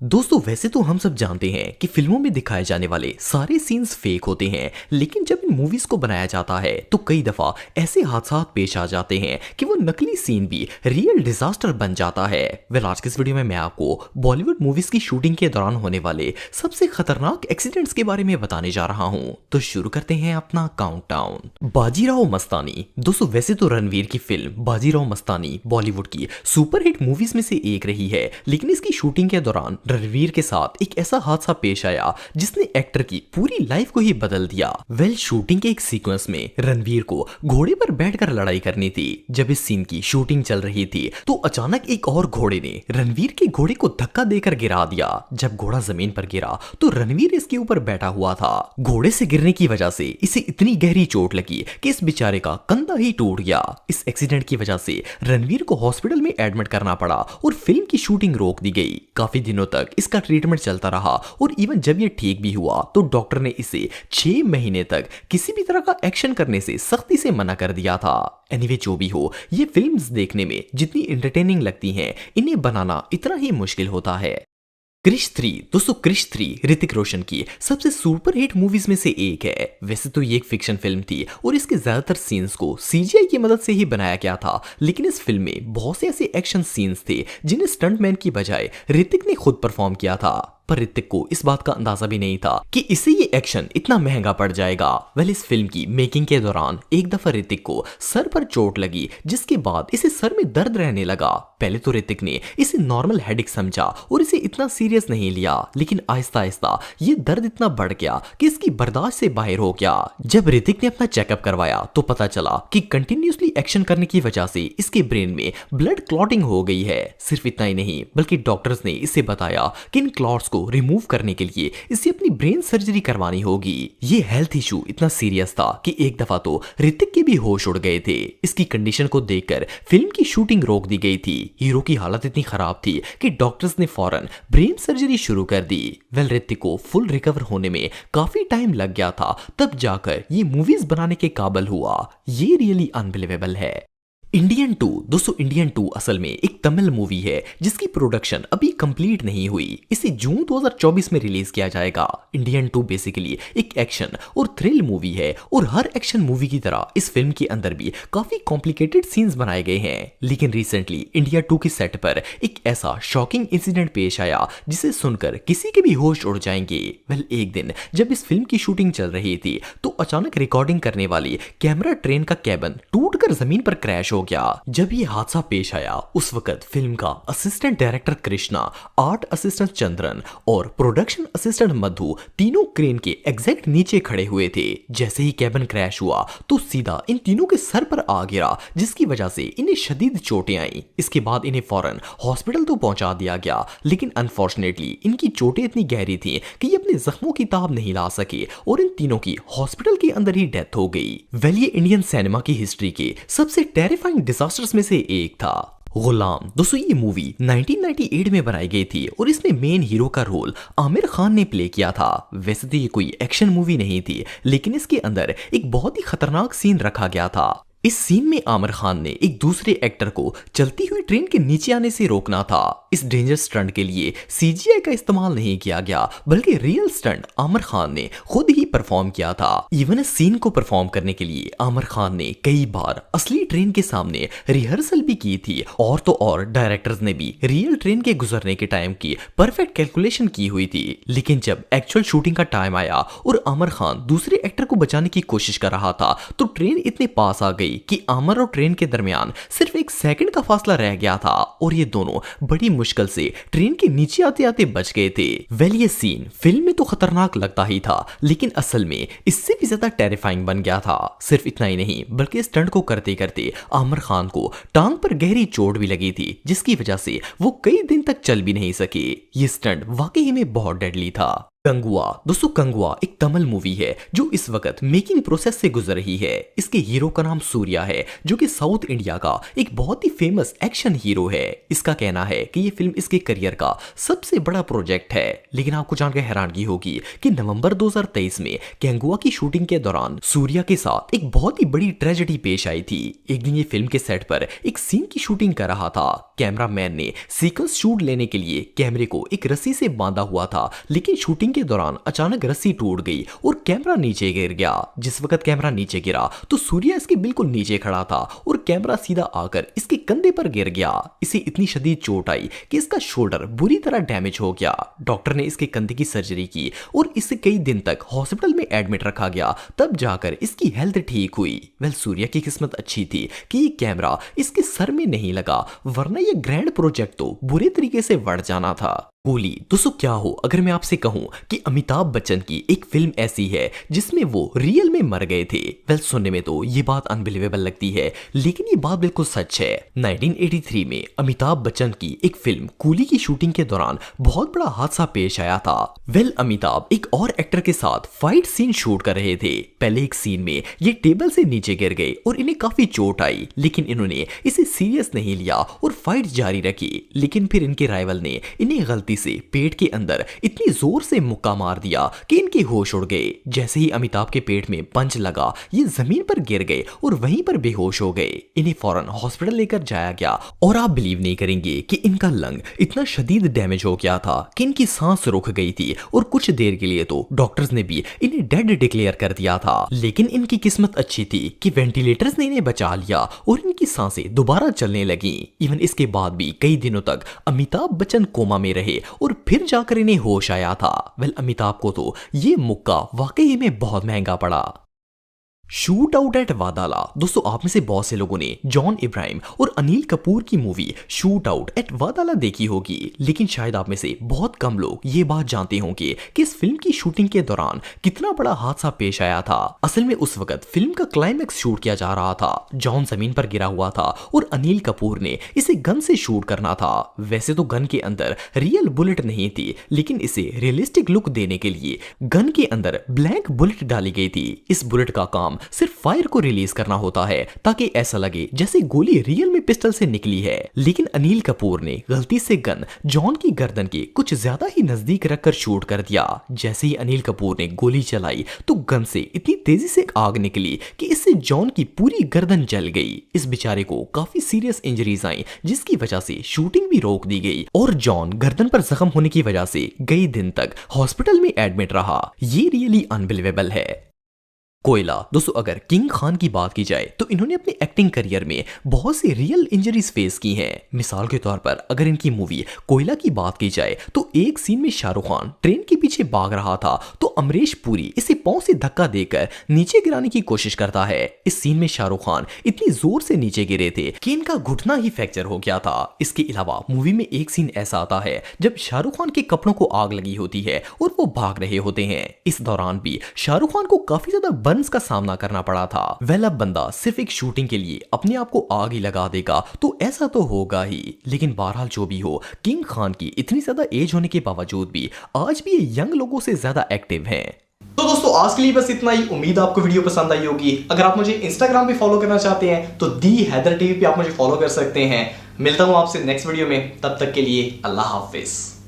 दोस्तों वैसे तो हम सब जानते हैं कि फिल्मों में दिखाए जाने वाले सारे सीन्स फेक होते हैं, लेकिन जब इन मूवीज को बनाया जाता है तो कई दफा ऐसे हादसा पेश आ जाते हैं कि वो नकली सीन भी रियल डिजास्टर बन जाता है। आज के इस वीडियो में मैं आपको बॉलीवुड मूवीज की शूटिंग के दौरान होने वाले सबसे खतरनाक एक्सीडेंट्स के बारे में बताने जा रहा हूँ। तो शुरू करते हैं अपना काउंटडाउन। बाजीराव मस्तानी। दोस्तों वैसे तो रणवीर की फिल्म बाजीराव मस्तानी बॉलीवुड की सुपरहिट मूवीज में से एक रही है, लेकिन इसकी शूटिंग के दौरान रणवीर के साथ एक ऐसा हादसा पेश आया जिसने एक्टर की पूरी लाइफ को ही बदल दिया। शूटिंग के एक सीक्वेंस में रणवीर को घोड़े पर बैठकर लड़ाई करनी थी। जब इस सीन की शूटिंग चल रही थी तो अचानक एक और घोड़े ने रणवीर के घोड़े को धक्का देकर गिरा दिया। जब घोड़ा जमीन पर गिरा तो रणवीर इसके ऊपर बैठा हुआ था। घोड़े से गिरने की वजह से इसे इतनी गहरी चोट लगी कि इस बेचारे का कंधा ही टूट गया। इस एक्सीडेंट की वजह से रणवीर को हॉस्पिटल में एडमिट करना पड़ा और फिल्म की शूटिंग रोक दी गई। काफी दिनों तक इसका ट्रीटमेंट चलता रहा और इवन जब ये ठीक भी हुआ तो डॉक्टर ने इसे 6 महीने तक किसी भी तरह का एक्शन करने से सख्ती से मना कर दिया था। एनीवे जो भी हो, ये फिल्म्स देखने में जितनी एंटरटेनिंग लगती हैं, इन्हें बनाना इतना ही मुश्किल होता है। क्रिश 3। दोस्तों क्रिश 3 ऋतिक रोशन की सबसे सुपरहिट मूवीज में से एक है। वैसे तो ये एक फिक्शन फिल्म थी और इसके ज्यादातर सीन्स को सीजीआई की मदद से ही बनाया गया था, लेकिन इस फिल्म में बहुत से ऐसे एक्शन सीन्स थे जिन्हें स्टंटमैन की बजाय ऋतिक ने खुद परफॉर्म किया था। पर ऋतिक को इस बात का अंदाजा भी नहीं था कि इसे ये एक्शन इतना महंगा पड़ जाएगा। इस फिल्म की मेकिंग के दौरान एक दफा ऋतिक को सर पर चोट लगी, जिसके बाद इसे सर में दर्द रहने लगा। पहले तो ऋतिक ने इसे नॉर्मल हेडेक समझा और इसे इतना सीरियस नहीं लिया, लेकिन आहिस्ता आहिस्ता ये दर्द इतना बढ़ गया कि इसकी बर्दाश्त से बाहर हो गया। जब ऋतिक ने अपना चेकअप करवाया तो पता चला कि कंटिन्यूसली एक्शन करने की वजह से इसके ब्रेन में ब्लड क्लॉटिंग हो गई है। सिर्फ इतना ही नहीं, बल्कि डॉक्टर्स ने इसे बताया कि इन क्लॉट्स को रिमूव करने के लिए इसे अपनी ब्रेन सर्जरी करवानी होगी। ये हेल्थ इशू इतना सीरियस था कि एक दफा तो ऋतिक के भी होश उड़ गए थे। इसकी कंडीशन को देखकर फिल्म की शूटिंग रोक दी गई थी। हीरो की हालत इतनी खराब थी कि डॉक्टर्स ने फौरन ब्रेन सर्जरी शुरू कर दी। ऋतिक को फुल रिकवर होने में काफी टाइम लग गया था, तब जाकर ये मूवीज बनाने के काबिल हुआ। ये रियली अनबिलीवेबल है। इंडियन 2। दोस्तों इंडियन 2 असल में एक तमिल मूवी है जिसकी प्रोडक्शन अभी कंप्लीट नहीं हुई। इसे जून 2024 में रिलीज किया जाएगा। इंडियन 2 बेसिकली एक एक्शन और थ्रिल मूवी है और हर एक्शन मूवी की तरह इस फिल्म के अंदर भी काफी कॉम्प्लिकेटेड सीन्स बनाए गए हैं। लेकिन रिसेंटली इंडिया 2 की सेट पर एक ऐसा शॉकिंग इंसिडेंट पेश आया जिसे सुनकर किसी के भी होश उड़ जाएंगे। एक दिन जब इस फिल्म की शूटिंग चल रही थी तो अचानक रिकॉर्डिंग करने वाली कैमरा ट्रेन का केबिन टूटकर जमीन पर क्रैश हो गया। जब ये हादसा पेश आया उस वक्त फिल्म का assistant director Krishna, art assistant Chandran और प्रोडक्शन असिस्टेंट मधु तीनों क्रेन के एग्जैक्ट नीचे खड़े हुए थे। जैसे ही केबिन क्रैश हुआ तो सीधा इन तीनों के सर पर आ गिरा, जिसकी वजह से इन्हें शदीद चोटें आई। इसके बाद इन्हें फौरन हॉस्पिटल तो पहुंचा दिया गया, लेकिन अनफॉर्चुनेटली इनकी चोटें इतनी गहरी थी कि ये अपने जख्मों की ताब नहीं ला सके और इन तीनों की हॉस्पिटल के अंदर ही डेथ हो गई। ये इंडियन सिनेमा की हिस्ट्री के सबसे टेरिफाइंग डिजास्टर्स में से एक था। गुलाम। दोस्तों ये मूवी 1998 में बनाई गई थी और इसमें मेन हीरो का रोल आमिर खान ने प्ले किया था। वैसे तो ये कोई एक्शन मूवी नहीं थी, लेकिन इसके अंदर एक बहुत ही खतरनाक सीन रखा गया था। इस सीन में आमिर खान ने एक दूसरे एक्टर को चलती हुई ट्रेन के नीचे आने से रोकना था। इस डेंजर स्टंट के लिए सीजीआई का इस्तेमाल नहीं किया गया, बल्कि रियल स्टंट आमिर खान ने खुद ही परफॉर्म किया था। इवन इस सीन को परफॉर्म करने के लिए आमिर खान ने कई बार असली ट्रेन के सामने रिहर्सल भी की थी, और तो और डायरेक्टर्स ने भी रियल ट्रेन के गुजरने के टाइम की परफेक्ट कैलकुलेशन की हुई थी। लेकिन जब एक्चुअल शूटिंग का टाइम आया और आमिर खान दूसरे एक्टर को बचाने की कोशिश कर रहा था तो ट्रेन इतने पास आ गई कि आमिर और ट्रेन के दरमियान सिर्फ 1 सेकंड का फासला रह गया था और ये दोनों बड़ी मुश्किल से ट्रेन के नीचे आते आते बच गए थे। ये सीन फिल्म में तो खतरनाक लगता ही था, लेकिन असल में इससे भी ज्यादा टेरिफाइंग बन गया था। सिर्फ इतना ही नहीं, बल्कि स्टंट को करते करते आमिर खान को टांग पर गहरी चोट भी लगी थी, जिसकी वजह से वो कई दिन तक चल भी नहीं सके। ये स्टंट वाकई में बहुत डेडली था। कंगुआ। दोस्तों कंगुआ एक तमिल मूवी है जो इस वक्त मेकिंग प्रोसेस से गुजर रही है। इसके हीरो का नाम सूर्या है जो कि साउथ इंडिया का एक बहुत ही फेमस एक्शन हीरो है। इसका कहना है कि ये फिल्म इसके करियर का सबसे बड़ा प्रोजेक्ट है। लेकिन आपको जानकर हैरानगी होगी कि नवंबर 2023 में कंगुआ की शूटिंग के दौरान सूर्या के साथ एक बहुत ही बड़ी ट्रेजेडी पेश आई थी। एक दिन ये फिल्म के सेट पर एक सीन की शूटिंग कर रहा था। कैमरामैन ने सीक्वेंस शूट लेने के लिए कैमरे को एक रस्सी से बांधा हुआ था, लेकिन शूटिंग के दौरान अचानक रस्सी टूट गई और कैमरा नीचे गिर गया। जिस वक्त कैमरा नीचे गिरा तो सूर्या इसके बिल्कुल नीचे खड़ा था और कैमरा सीधा आकर इसके कंधे पर गिर गया। इसे इतनी शदीद चोट आई कि इसका शोल्डर बुरी तरह डैमेज हो गया। डॉक्टर ने इसके कंधे की सर्जरी की और इसे कई दिन तक हॉस्पिटल में एडमिट रखा गया, तब जाकर इसकी हेल्थ ठीक हुई। वेल सूर्या की किस्मत अच्छी थी कि ये कैमरा इसके सर में नहीं लगा, वरना ये ग्रैंड प्रोजेक्ट तो बुरे तरीके से बढ़ जाना था। कूली। दोस्तों क्या हो अगर मैं आपसे कहूं कि अमिताभ बच्चन की एक फिल्म ऐसी है जिसमें वो रियल में मर गए थे। वेल सुनने में तो ये बात अनबिलीवेबल लगती है, लेकिन ये बात बिल्कुल सच है। 1983 में अमिताभ बच्चन की एक फिल्म कूली की शूटिंग के दौरान बहुत बड़ा हादसा पेश आया था। वेल अमिताभ एक और एक्टर के साथ फाइट सीन शूट कर रहे थे। पहले एक सीन में ये टेबल से नीचे गिर गए और इन्हें काफी चोट आई, लेकिन इन्होंने इसे सीरियस नहीं लिया और फाइट जारी रखी। लेकिन फिर इनके राइवल ने इन्हें गलती से पेट के अंदर इतनी जोर से मुक्का मार दिया कि इनके होश उड़ गए। जैसे ही अमिताभ के पेट में पंच लगा ये जमीन पर गिर गए और वहीं पर बेहोश हो गए। इन्हें फौरन हॉस्पिटल लेकर जाया गया और आप बिलीव नहीं करेंगे कि इनका लंग इतना शदीद डैमेज हो गया था कि इनकी सांस रुक गई थी और कुछ देर के लिए तो डॉक्टर्स ने भी इन्हें डेड डिक्लेयर कर दिया था। लेकिन इनकी किस्मत अच्छी थी कि वेंटिलेटर्स ने इन्हें बचा लिया और इनकी सांसें दोबारा चलने लगी। इवन इसके बाद भी कई दिनों तक अमिताभ बच्चन कोमा में रहे और फिर जाकर इन्हें होश आया था। वेल अमिताभ को तो ये मुक्का वाकई में बहुत महंगा पड़ा। Shoot out at Wadala. दोस्तों आप में से बहुत से लोगों ने जॉन इब्राहिम और अनिल कपूर की मूवी शूट आउट एट वादाला देखी होगी, लेकिन शायद आप में से बहुत कम लोग ये बात जानते होंगे कि इस फिल्म की शूटिंग के दौरान कितना बड़ा हादसा पेश आया था। असल में उस वक्त फिल्म का क्लाइमैक्स शूट किया जा रहा था। जॉन जमीन पर गिरा हुआ था और अनिल कपूर ने इसे गन से शूट करना था। वैसे तो गन के अंदर रियल बुलेट नहीं थी, लेकिन इसे रियलिस्टिक लुक देने के लिए गन के अंदर ब्लैंक बुलेट डाली गई थी। इस बुलेट का काम सिर्फ फायर को रिलीज करना होता है ताकि ऐसा लगे जैसे गोली रियल में पिस्टल से निकली है। लेकिन अनिल कपूर ने गलती से गन जॉन की गर्दन के कुछ ज्यादा ही नजदीक रखकर शूट कर दिया। जैसे ही अनिल कपूर ने गोली चलाई तो गन से इतनी तेजी से आग निकली कि इससे जॉन की पूरी गर्दन जल गई। इस बेचारे को काफी सीरियस इंजरीज आई, जिसकी वजह से शूटिंग भी रोक दी गई और जॉन गर्दन पर जख्म होने की वजह से कई दिन तक हॉस्पिटल में एडमिट रहा। ये रियली अनबिलीवेबल है। कोयला। दोस्तों अगर किंग खान की बात की जाए तो इन्होंने अपने एक्टिंग करियर में बहुत सी रियल इंजरीज फेस की हैं। मिसाल के तौर पर अगर इनकी मूवी कोयला की बात की जाए तो एक सीन में शाहरुख खान ट्रेन के पीछे भाग रहा था तो अमरीश पुरी इसे पांव से धक्का देकर नीचे गिराने की कोशिश करता है। इस सीन में शाहरुख खान इतनी जोर से नीचे गिरे थे कि इनका घुटना ही फ्रैक्चर हो गया था। इसके अलावा मूवी में एक सीन ऐसा आता है जब शाहरुख खान के कपड़ों को आग लगी होती है और वो भाग रहे होते हैं। इस दौरान भी शाहरुख खान को काफी ज्यादा का सामना करना पड़ा था। वेल अब बंदा सिर्फ एक शूटिंग के लिए अपने आप को आग ही लगा देगा तो ऐसा तो होगा ही। लेकिन बहरहाल जो भी हो, किंग खान की इतनी ज्यादा एज होने के बावजूद भी आज भी ये यंग लोगों से ज्यादा एक्टिव हैं। तो दोस्तों आज के लिए बस इतना ही। उम्मीद आपको वीडियो पसंद आई होगी। अगर आप मुझे इंस्टाग्राम पे फॉलो करना चाहते हैं तो दी हैदर टीवी पे आप मुझे फॉलो कर सकते हैं। मिलता हूं आपसे नेक्स्ट वीडियो में, तब तक के लिए अल्लाह हाफिज।